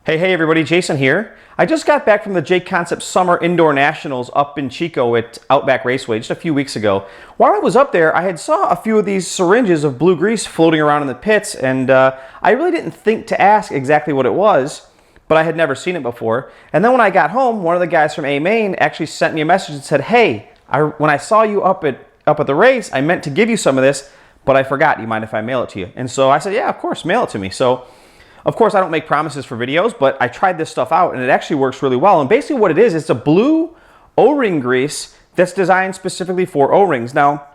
Hey everybody, Jason here. I just got back from the J Concept Summer Indoor Nationals up in Chico at Outback Raceway just a few weeks ago. While I was up there, I had saw a few of these syringes of blue grease floating around in the pits, and I really didn't think to ask exactly what it was, but I had never seen it before. And then when I got home, one of the guys from A-Main actually sent me a message and said, hey, when I saw you up at the race, I meant to give you some of this, but I forgot. Do you mind if I mail it to you? And so I said, yeah, of course, mail it to me. So of course, I don't make promises for videos, but I tried this stuff out and it actually works really well. And basically what it is, it's a blue O-ring grease that's designed specifically for O-rings. Now,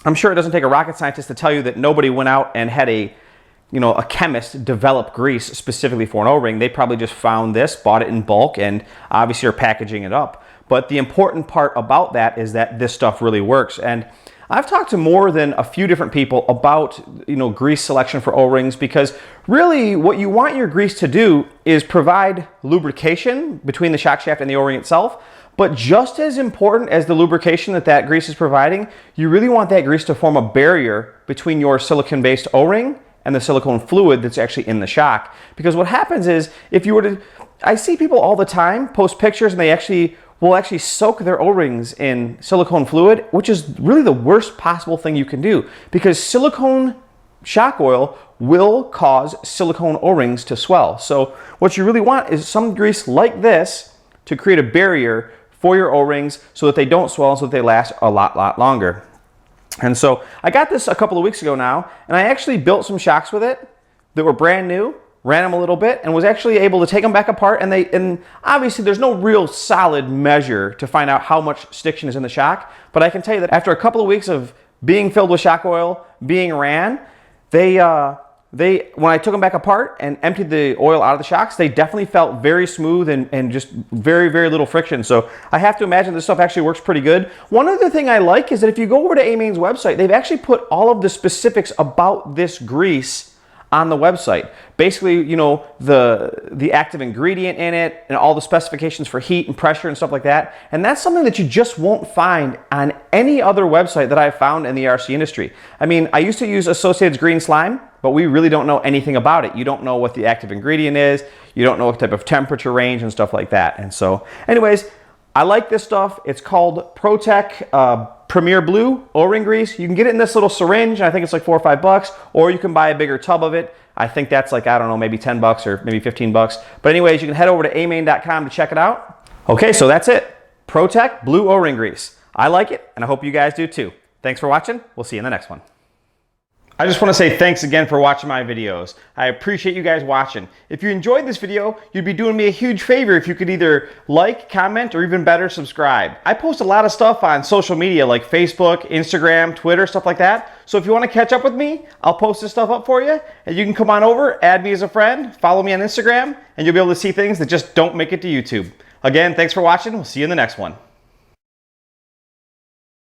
I'm sure it doesn't take a rocket scientist to tell you that nobody went out and had a chemist develop grease specifically for an O-ring. They probably just found this, bought it in bulk, and obviously are packaging it up. But the important part about that is that this stuff really works. And I've talked to more than a few different people about grease selection for O-rings, because really what you want your grease to do is provide lubrication between the shock shaft and the O-ring itself. But just as important as the lubrication that grease is providing, you really want that grease to form a barrier between your silicone-based O-ring and the silicone fluid that's actually in the shock. Because what happens is, I see people all the time post pictures and they will actually soak their O-rings in silicone fluid, which is really the worst possible thing you can do, because silicone shock oil will cause silicone O-rings to swell. So what you really want is some grease like this to create a barrier for your O-rings so that they don't swell, so that they last a lot longer. And so I got this a couple of weeks ago now, and I actually built some shocks with it that were brand new, ran them a little bit, and was actually able to take them back apart. And obviously there's no real solid measure to find out how much stiction is in the shock, but I can tell you that after a couple of weeks of being filled with shock oil, being ran, when I took them back apart and emptied the oil out of the shocks, they definitely felt very smooth and just very little friction. So I have to imagine this stuff actually works pretty good. One other thing I like is that if you go over to A-Main's website, they've actually put all of the specifics about this grease on the website. Basically, the active ingredient in it and all the specifications for heat and pressure and stuff like that. And that's something that you just won't find on any other website that I've found in the RC industry. I mean, I used to use Associated's green slime, but we really don't know anything about it. You don't know what the active ingredient is. You don't know what type of temperature range and stuff like that. And so anyways, I like this stuff. It's called ProTek Premier Blue O-ring grease. You can get it in this little syringe. I think it's like $4 or $5, or you can buy a bigger tub of it. I think that's like, I don't know, maybe 10 bucks or maybe 15 bucks. But anyways, you can head over to amain.com to check it out. Okay, so that's it. ProTek Blue O-ring grease. I like it, and I hope you guys do too. Thanks for watching. We'll see you in the next one. I just want to say thanks again for watching my videos. I appreciate you guys watching. If you enjoyed this video, you'd be doing me a huge favor if you could either like, comment, or even better, subscribe. I post a lot of stuff on social media like Facebook, Instagram, Twitter, stuff like that. So if you want to catch up with me, I'll post this stuff up for you, and you can come on over, add me as a friend, follow me on Instagram, and you'll be able to see things that just don't make it to YouTube. Again, thanks for watching. We'll see you in the next one.